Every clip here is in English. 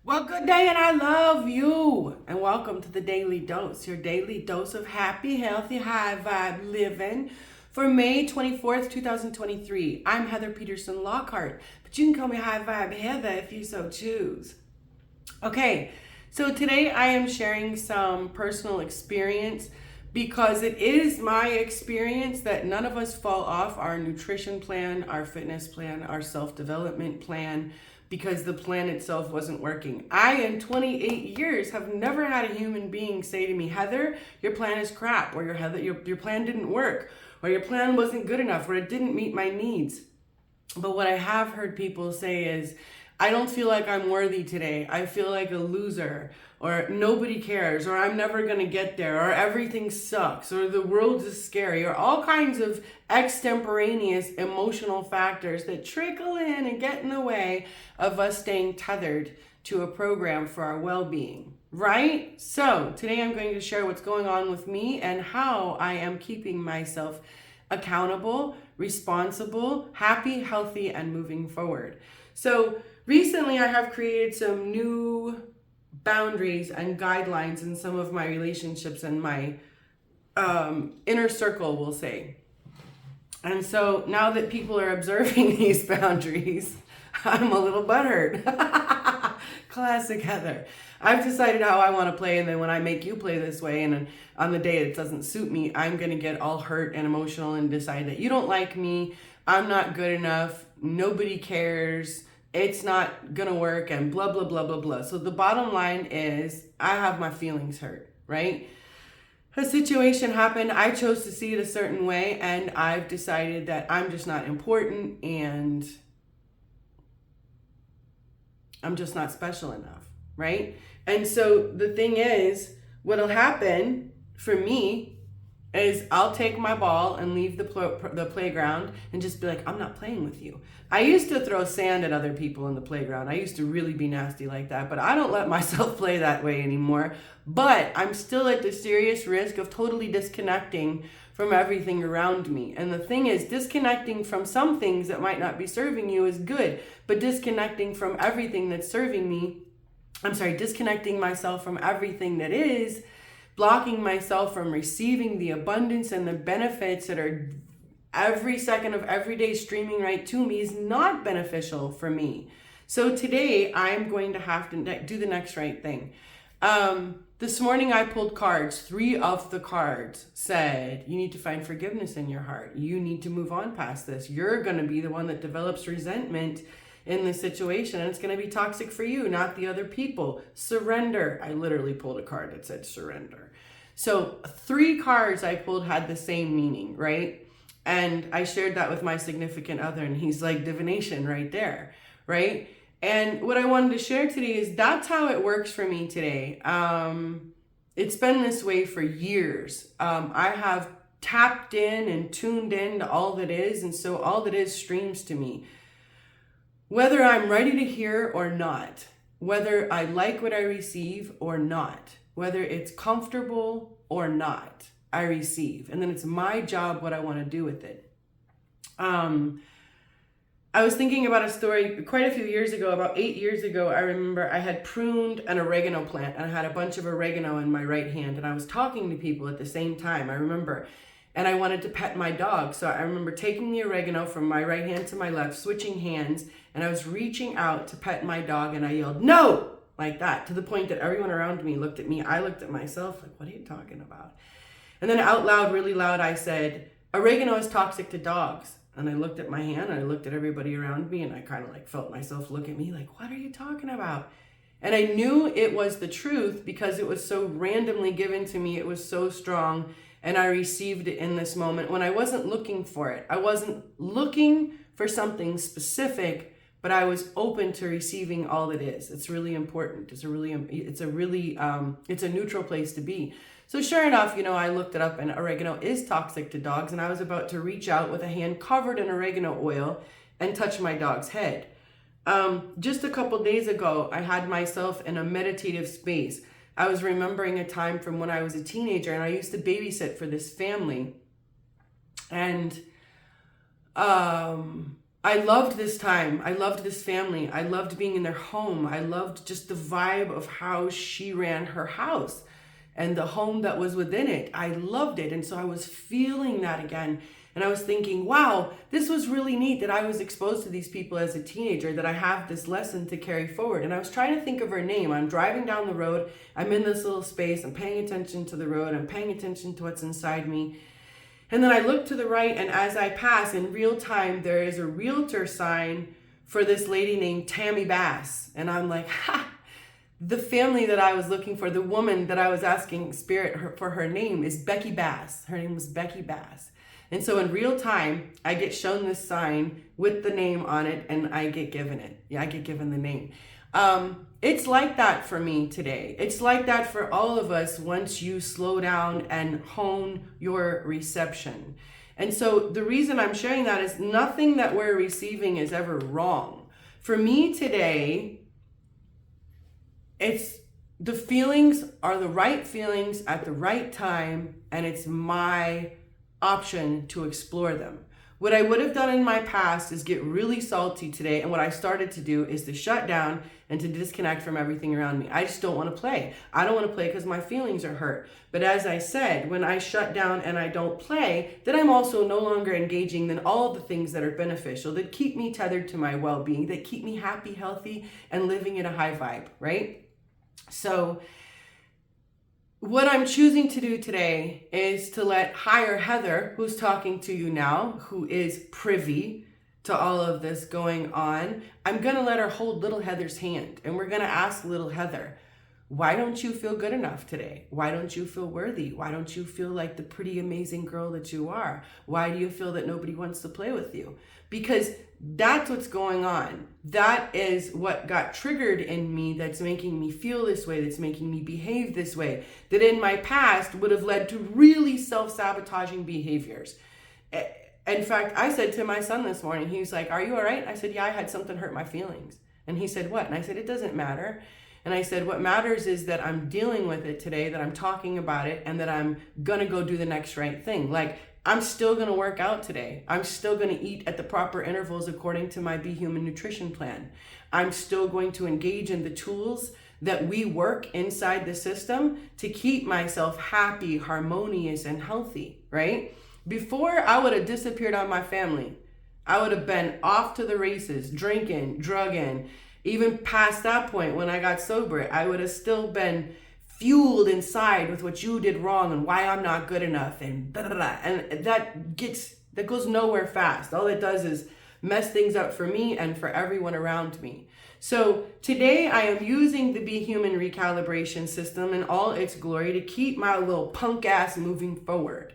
Well, good day, and I love you. And welcome to the Daily Dose, your daily dose of happy, healthy, high vibe living for May 24th, 2023. I'm Heather Peterson Lockhart, but you can call me High Vibe Heather if you so choose. Okay, so today I am sharing some personal experience because it is my experience that none of us fall off our nutrition plan, our fitness plan, our self-development plan, because the plan itself wasn't working. I, in 28 years, have never had a human being say to me, Heather, your plan is crap, or your plan didn't work, or your plan wasn't good enough, or it didn't meet my needs. But what I have heard people say is, I don't feel like I'm worthy today. I feel like a loser, or nobody cares, or I'm never gonna get there, or everything sucks, or the world is scary, or all kinds of extemporaneous emotional factors that trickle in and get in the way of us staying tethered to a program for our well-being, right? So today I'm going to share what's going on with me and how I am keeping myself accountable, responsible, happy, healthy, and moving forward. So recently I have created some new boundaries and guidelines in some of my relationships and my inner circle, we'll say. And so now that people are observing these boundaries, I'm a little butthurt. Classic Heather. I've decided how I want to play, and then when I make you play this way, and on the day it doesn't suit me, I'm going to get all hurt and emotional and decide that you don't like me, I'm not good enough, nobody cares, it's not going to work, and blah, blah, blah, blah, blah. So the bottom line is I have my feelings hurt, right? A situation happened, I chose to see it a certain way, and I've decided that I'm just not important and I'm just not special enough, right? And so the thing is, what'll happen for me is I'll take my ball and leave the playground and just be like, I'm not playing with you. I used to throw sand at other people in the playground. I used to really be nasty like that, but I don't let myself play that way anymore. But I'm still at the serious risk of totally disconnecting from everything around me. And the thing is, disconnecting from some things that might not be serving you is good, but disconnecting from everything that's serving me, disconnecting myself from everything that is, blocking myself from receiving the abundance and the benefits that are every second of every day streaming right to me is not beneficial for me. So today I'm going to have to do the next right thing. This morning I pulled cards. 3 of the cards said, you need to find forgiveness in your heart. You need to move on past this. You're going to be the one that develops resentment in this situation, and it's going to be toxic for you, not the other people. Surrender. I literally pulled a card that said surrender. So 3 cards I pulled had the same meaning, right? And I shared that with my significant other, and he's like, divination right there, right? And what I wanted to share today is that's how it works for me today. It's been this way for years. I have tapped in and tuned in to all that is, and so all that is streams to me. Whether I'm ready to hear or not, whether I like what I receive or not, whether it's comfortable or not, I receive. And then it's my job what I want to do with it. I was thinking about a story quite a few years ago, about 8 years ago. I remember I had pruned an oregano plant, and I had a bunch of oregano in my right hand, and I was talking to people at the same time, I remember. And I wanted to pet my dog. So I remember taking the oregano from my right hand to my left, switching hands, and I was reaching out to pet my dog, and I yelled, no, like that, to the point that everyone around me looked at me. I looked at myself like, what are you talking about? And then out loud, really loud, I said, oregano is toxic to dogs. And I looked at my hand, and I looked at everybody around me, and I kind of like felt myself look at me like, what are you talking about? And I knew it was the truth because it was so randomly given to me. It was so strong. And I received it in this moment when I wasn't looking for it. I wasn't looking for something specific, but I was open to receiving all that is. It's really important. It's a neutral place to be. So sure enough, I looked it up, and oregano is toxic to dogs. And I was about to reach out with a hand covered in oregano oil and touch my dog's head. Just a couple days ago, I had myself in a meditative space. I was remembering a time from when I was a teenager, and I used to babysit for this family. And I loved this time. I loved this family. I loved being in their home. I loved just the vibe of how she ran her house and the home that was within it. I loved it. And so I was feeling that again. And I was thinking, wow, this was really neat that I was exposed to these people as a teenager, that I have this lesson to carry forward. And I was trying to think of her name. I'm driving down the road. I'm in this little space. I'm paying attention to the road. I'm paying attention to what's inside me. And then I look to the right, and as I pass in real time, there is a realtor sign for this lady named Tammy Bass. And I'm like, ha, the family that I was looking for, the woman that I was asking Spirit for her name is Becky Bass. Her name was Becky Bass. And so in real time, I get shown this sign with the name on it, and I get given it. Yeah, I get given the name. It's like that for me today. It's like that for all of us once you slow down and hone your reception. And so the reason I'm sharing that is nothing that we're receiving is ever wrong. For me today, it's the feelings are the right feelings at the right time, and it's my option to explore them. What I would have done in my past is get really salty today, and what I started to do is to shut down and to disconnect from everything around me. I just don't want to play. I don't want to play because my feelings are hurt. But as I said, when I shut down and I don't play, then I'm also no longer engaging in all the things that are beneficial, that keep me tethered to my well-being, that keep me happy, healthy, and living in a high vibe, right? So what I'm choosing to do today is to let higher Heather, who's talking to you now, who is privy to all of this going on, I'm going to let her hold little Heather's hand. And we're going to ask little Heather, why don't you feel good enough today? Why don't you feel worthy? Why don't you feel like the pretty, amazing girl that you are? Why do you feel that nobody wants to play with you? Because that's what's going on. That is what got triggered in me, that's making me feel this way, that's making me behave this way, that in my past would have led to really self-sabotaging behaviors. In fact, I said to my son this morning, he was like, are you all right? I said, yeah, I had something hurt my feelings. And he said, what? And I said, it doesn't matter. And I said, what matters is that I'm dealing with it today, that I'm talking about it, and that I'm going to go do the next right thing. Like, I'm still going to work out today. I'm still going to eat at the proper intervals according to my Be Human nutrition plan. I'm still going to engage in the tools that we work inside the system to keep myself happy, harmonious, and healthy, right? Before, I would have disappeared on my family. I would have been off to the races, drinking, drugging. Even past that point, when I got sober, I would have still been fueled inside with what you did wrong and why I'm not good enough and blah, blah, blah. And that goes nowhere fast. All it does is mess things up for me and for everyone around me. So today I am using the Be Human recalibration system in all its glory to keep my little punk ass moving forward.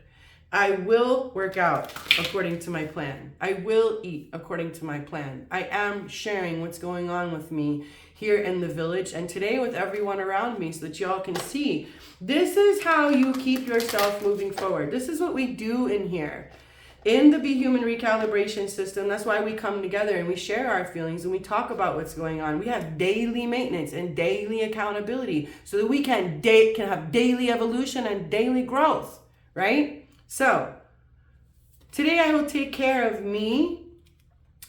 I will work out according to my plan. I will eat according to my plan. I am sharing what's going on with me here in the village and today with everyone around me so that y'all can see. This is how you keep yourself moving forward. This is what we do in here. In the Be Human recalibration system, that's why we come together and we share our feelings and we talk about what's going on. We have daily maintenance and daily accountability so that we can have daily evolution and daily growth, right? So today I will take care of me.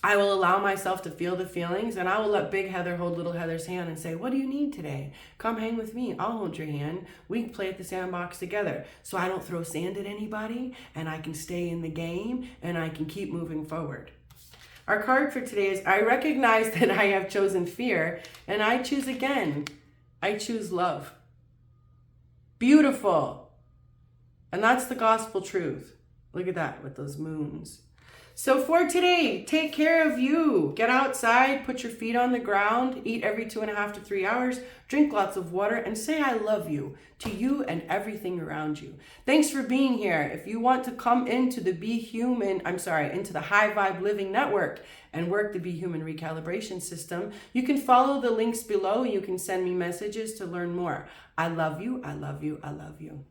I will allow myself to feel the feelings, and I will let Big Heather hold Little Heather's hand and say, what do you need today? Come hang with me. I'll hold your hand. We can play at the sandbox together. So I don't throw sand at anybody, and I can stay in the game, and I can keep moving forward. Our card for today is, I recognize that I have chosen fear, and I choose again. I choose love. Beautiful. And that's the gospel truth. Look at that with those moons. So for today, take care of you. Get outside, put your feet on the ground, eat every 2.5 to 3 hours, drink lots of water, and say I love you to you and everything around you. Thanks for being here. If you want to come into the into the High Vibe Living Network and work the Be Human recalibration system, you can follow the links below and you can send me messages to learn more. I love you, I love you, I love you.